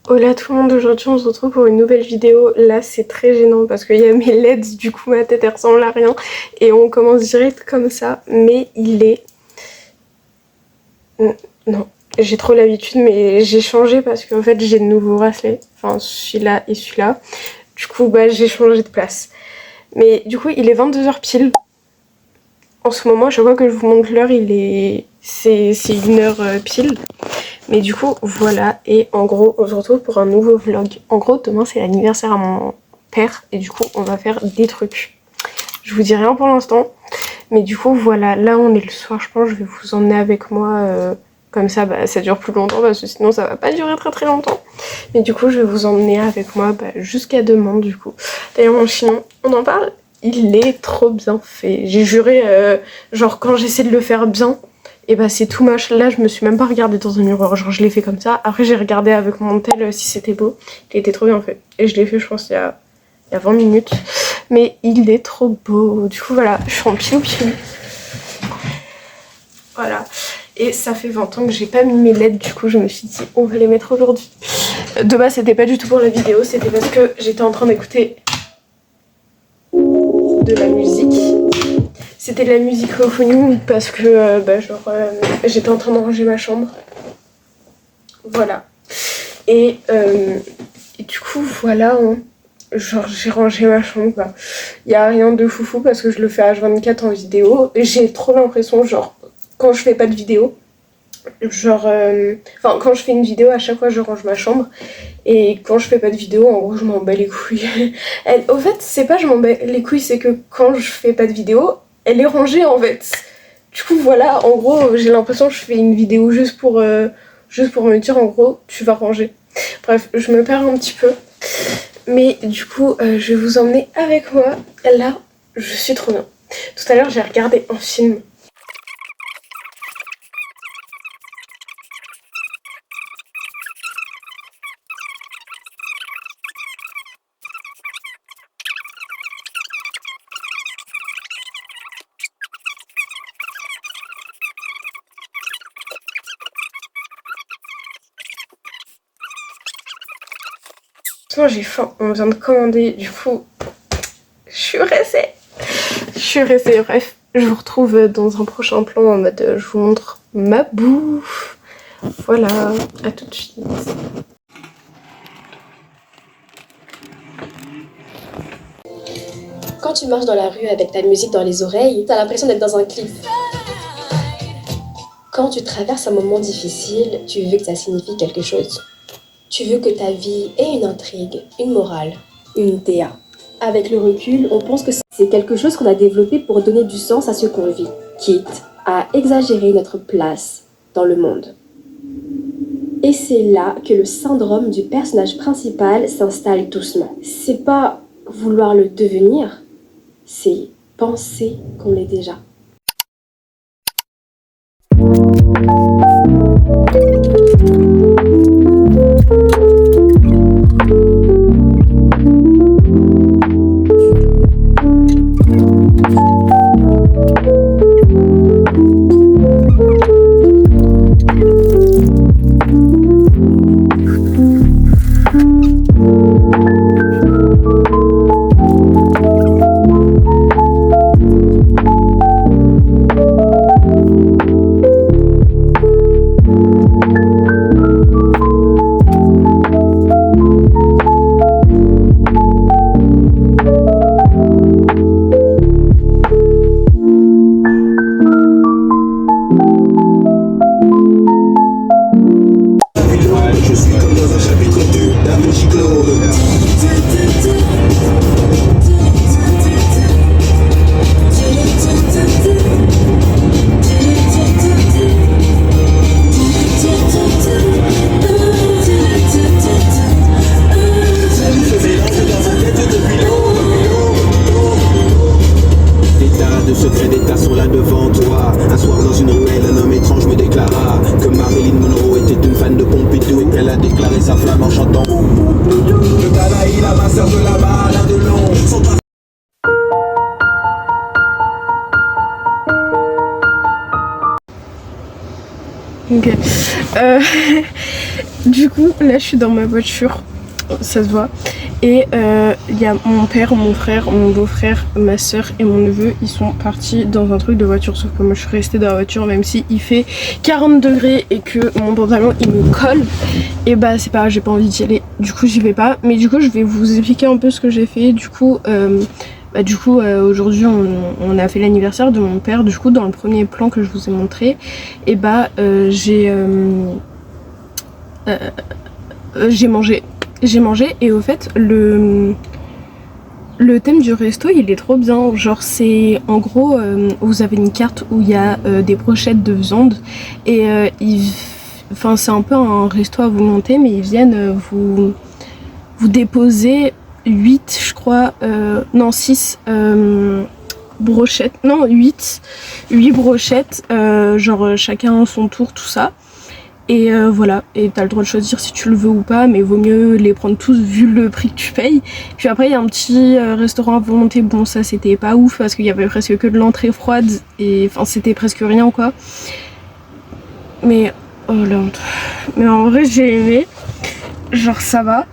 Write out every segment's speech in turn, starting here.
Hola tout le monde, aujourd'hui on se retrouve pour une nouvelle vidéo. Là c'est très gênant parce qu'il y a mes LEDs, du coup ma tête elle ressemble à rien et on commence direct comme ça, mais il est... Non, j'ai trop l'habitude mais j'ai changé parce qu'en fait j'ai de nouveaux bracelets, enfin celui-là et celui-là. Du coup bah j'ai changé de place. Mais du coup il est 22h pile. En ce moment, à chaque fois que je vous montre l'heure, c'est 1h pile. Mais du coup, voilà. Et en gros, on se retrouve pour un nouveau vlog. En gros, demain, c'est l'anniversaire à mon père. Et du coup, on va faire des trucs. Je vous dis rien pour l'instant. Mais du coup, voilà. Là, on est le soir. Je pense que je vais vous emmener avec moi. Comme ça, bah, ça dure plus longtemps. Parce que sinon, ça va pas durer très très longtemps. Mais du coup, je vais vous emmener avec moi jusqu'à demain, du coup. D'ailleurs, mon chien, on en parle. Il est trop bien fait. J'ai juré, genre, quand j'essaie de le faire bien, et bah c'est tout moche. Là, je me suis même pas regardée dans un miroir. Genre, je l'ai fait comme ça. Après, j'ai regardé avec mon tel si c'était beau. Il était trop bien fait. Et je l'ai fait, je pense, il y a 20 minutes. Mais il est trop beau. Du coup, voilà, je suis en pilou-pilou. Voilà. Et ça fait 20 ans que j'ai pas mis mes LED. Du coup, je me suis dit, on va les mettre aujourd'hui. De base, c'était pas du tout pour la vidéo. C'était parce que j'étais en train d'écouter de la musique. C'était de la musique cocooning parce que j'étais en train de ranger ma chambre. Voilà. Et du coup, voilà, hein. Genre j'ai rangé ma chambre, quoi. Y a rien de foufou parce que je le fais H24 en vidéo. J'ai trop l'impression, genre, quand je fais pas de vidéo, genre, enfin, quand je fais une vidéo, à chaque fois je range ma chambre. Et quand je fais pas de vidéo, en gros, je m'en bats les couilles. Au fait, c'est pas je m'en bats les couilles, c'est que quand je fais pas de vidéo, elle est rangée en fait. Du coup, voilà, en gros, j'ai l'impression que je fais une vidéo juste pour me dire, en gros, tu vas ranger. Bref, je me perds un petit peu. Mais du coup, je vais vous emmener avec moi. Là, je suis trop bien. Tout à l'heure, j'ai regardé un film. J'ai faim, on vient de commander, du coup, je suis pressée. Bref, je vous retrouve dans un prochain plan en mode je vous montre ma bouffe. Voilà, à tout de suite. Quand tu marches dans la rue avec ta musique dans les oreilles, t'as l'impression d'être dans un clip. Quand tu traverses un moment difficile, tu veux que ça signifie quelque chose. Tu veux que ta vie ait une intrigue, une morale, une DA. Avec le recul, on pense que c'est quelque chose qu'on a développé pour donner du sens à ce qu'on vit, quitte à exagérer notre place dans le monde. Et c'est là que le syndrome du personnage principal s'installe doucement. C'est pas vouloir le devenir, c'est penser qu'on l'est déjà. Ok. Du coup, là je suis dans ma voiture, ça se voit. Et il y a mon père, mon frère, mon beau-frère, ma soeur et mon neveu. Ils sont partis dans un truc de voiture. Sauf que moi je suis restée dans la voiture même si il fait 40 degrés et que mon pantalon il me colle. Et bah c'est pas grave, j'ai pas envie d'y aller. Du coup j'y vais pas. Mais du coup je vais vous expliquer un peu ce que j'ai fait. Du coup aujourd'hui on a fait l'anniversaire de mon père. Du coup dans le premier plan que je vous ai montré, et bah j'ai mangé. J'ai mangé et au fait le thème du resto il est trop bien. Genre c'est en gros vous avez une carte où il y a des brochettes de viande et enfin c'est un peu un resto à volonté mais ils viennent vous déposer 8 je crois non 6 brochettes, non 8 brochettes genre chacun son tour tout ça. Et voilà, et t'as le droit de choisir si tu le veux ou pas, mais vaut mieux les prendre tous vu le prix que tu payes. Puis après il y a un petit restaurant à volonté, bon ça c'était pas ouf parce qu'il y avait presque que de l'entrée froide et enfin c'était presque rien quoi. Mais oh la honte. Mais en vrai j'ai aimé, genre ça va.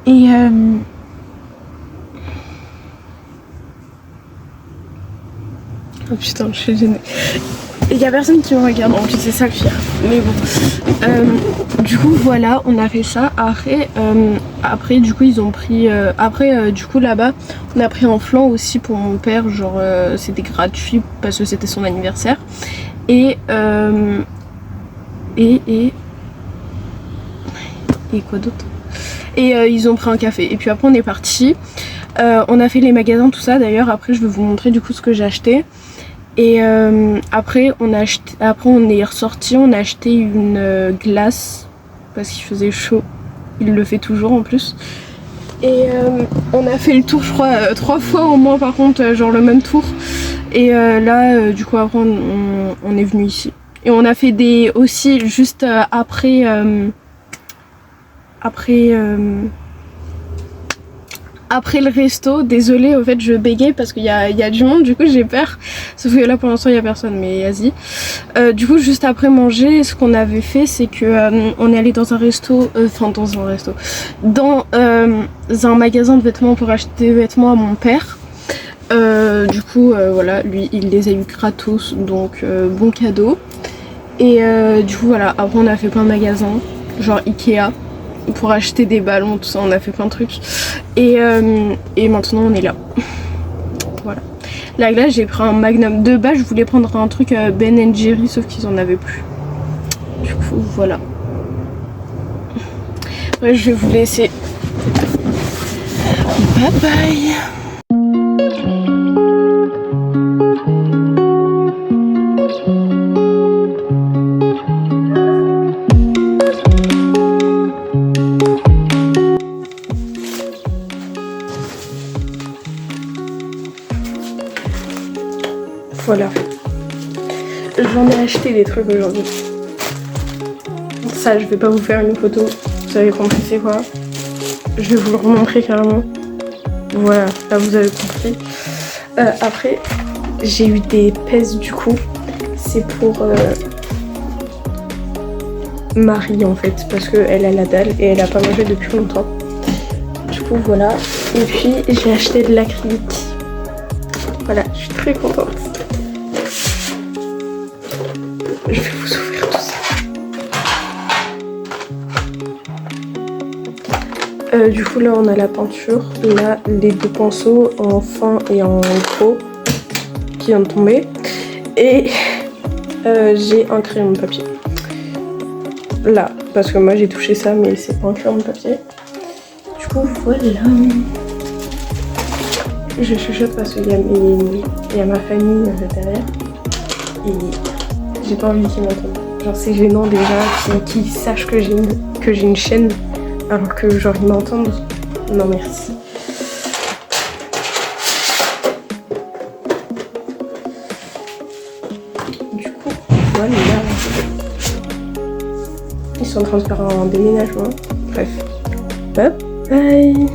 Et oh putain je suis gênée. Il y a personne qui me regarde en plus, c'est ça le pire. Mais bon. Du coup voilà, on a fait ça. Après du coup ils ont pris. Du coup là-bas, on a pris un flan aussi pour mon père. Genre c'était gratuit parce que c'était son anniversaire. Et quoi d'autre? Et ils ont pris un café. Et puis après on est parti. On a fait les magasins, tout ça. D'ailleurs après je vais vous montrer du coup ce que j'ai acheté. Et après on est ressorti, on a acheté une glace parce qu'il faisait chaud, il le fait toujours en plus. Et on a fait le tour je crois 3 fois au moins par contre, genre le même tour. Et là du coup après on est venu ici. Et on a fait des aussi juste après le resto, désolée au fait je bégaye parce qu'il y a du monde, du coup j'ai peur. Sauf que là pour l'instant il y a personne, mais vas-y. Du coup juste après manger, ce qu'on avait fait c'est que on est allé dans un resto, dans un magasin de vêtements pour acheter des vêtements à mon père. Du coup voilà, lui il les a eu gratos, donc bon cadeau. Et du coup voilà, après on a fait plein de magasins, genre Ikea, pour acheter des ballons, tout ça, on a fait plein de trucs. Et maintenant on est là. Voilà. La glace, j'ai pris un Magnum. De base, je voulais prendre un truc Ben & Jerry, sauf qu'ils en avaient plus. Du coup, voilà. Ouais, je vais vous laisser. Bye bye. Voilà. J'en ai acheté des trucs aujourd'hui. Ça, je vais pas vous faire une photo. Vous avez compris c'est quoi. Je vais vous le remontrer carrément. Voilà, là vous avez compris. Après, j'ai eu des pèses du coup. C'est pour Marie en fait. Parce qu'elle a la dalle et elle a pas mangé depuis longtemps. Du coup, voilà. Et puis, j'ai acheté de l'acrylique. Voilà, je suis très contente. Je vais vous ouvrir tout ça. Du coup là on a la peinture, là les 2 pinceaux en fin et en gros qui viennent de tomber. Et j'ai un crayon de papier. Là, parce que moi j'ai touché ça mais c'est pas un crayon de papier. Du coup voilà. Je chuchote parce qu'il y a ma famille derrière. Et j'ai pas envie qu'ils m'entendent. Genre c'est gênant déjà qu'ils sachent que j'ai une chaîne alors que genre ils m'entendent. Non merci. Du coup voilà. Ils sont en train de faire un déménagement. Bref. Bye bye.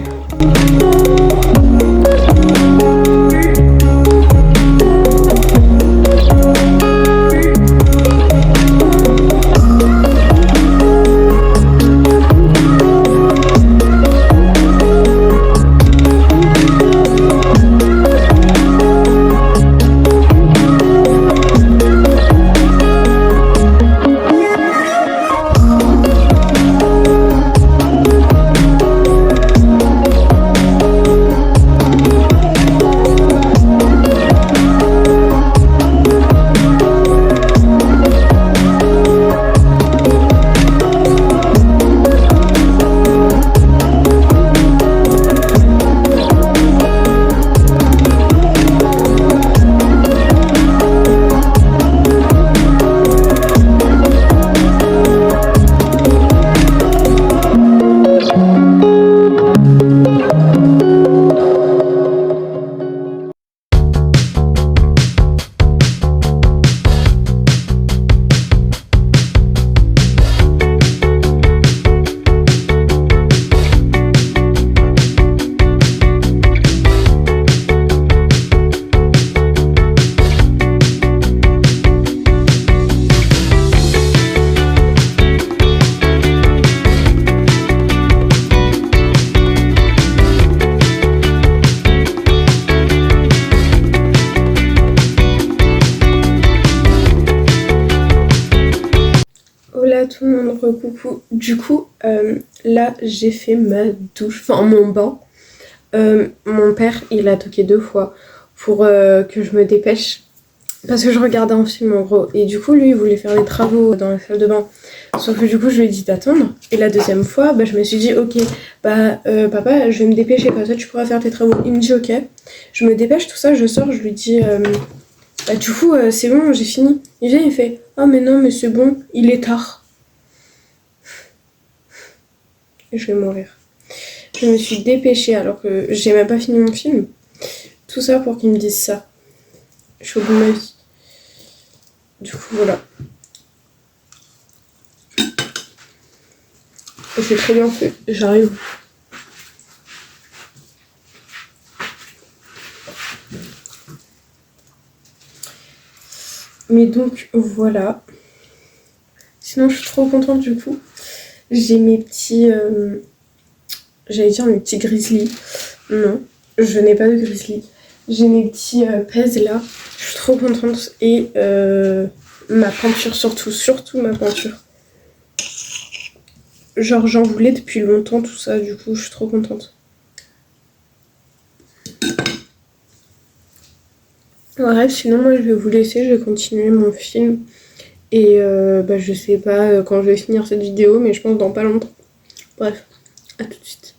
tout le monde, coucou. Du coup, là j'ai fait ma douche, enfin mon bain. Mon père il a toqué 2 fois pour que je me dépêche. Parce que je regardais un film en gros. Et du coup lui il voulait faire des travaux dans la salle de bain. Sauf que du coup je lui ai dit d'attendre. Et la deuxième fois bah, je me suis dit ok papa je vais me dépêcher comme ça tu pourras faire tes travaux. Il me dit ok. Je me dépêche tout ça, je sors, je lui dis bah du coup c'est bon j'ai fini. Il vient il fait ah mais non mais c'est bon il est tard. Et je vais mourir. Je me suis dépêchée alors que j'ai même pas fini mon film. Tout ça pour qu'ils me disent ça. Je suis au bout de ma vie. Du coup voilà. Et c'est très bien fait. J'arrive. Mais donc voilà. Sinon je suis trop contente du coup. J'ai mes petits... j'allais dire mes petits grizzly. Non, je n'ai pas de grizzly. J'ai mes petits pèses là. Je suis trop contente. Et ma peinture surtout ma peinture. Genre j'en voulais depuis longtemps tout ça, du coup je suis trop contente. Bref, sinon moi je vais vous laisser, je vais continuer mon film. Et bah je sais pas quand je vais finir cette vidéo, mais je pense dans pas longtemps. Bref, à tout de suite.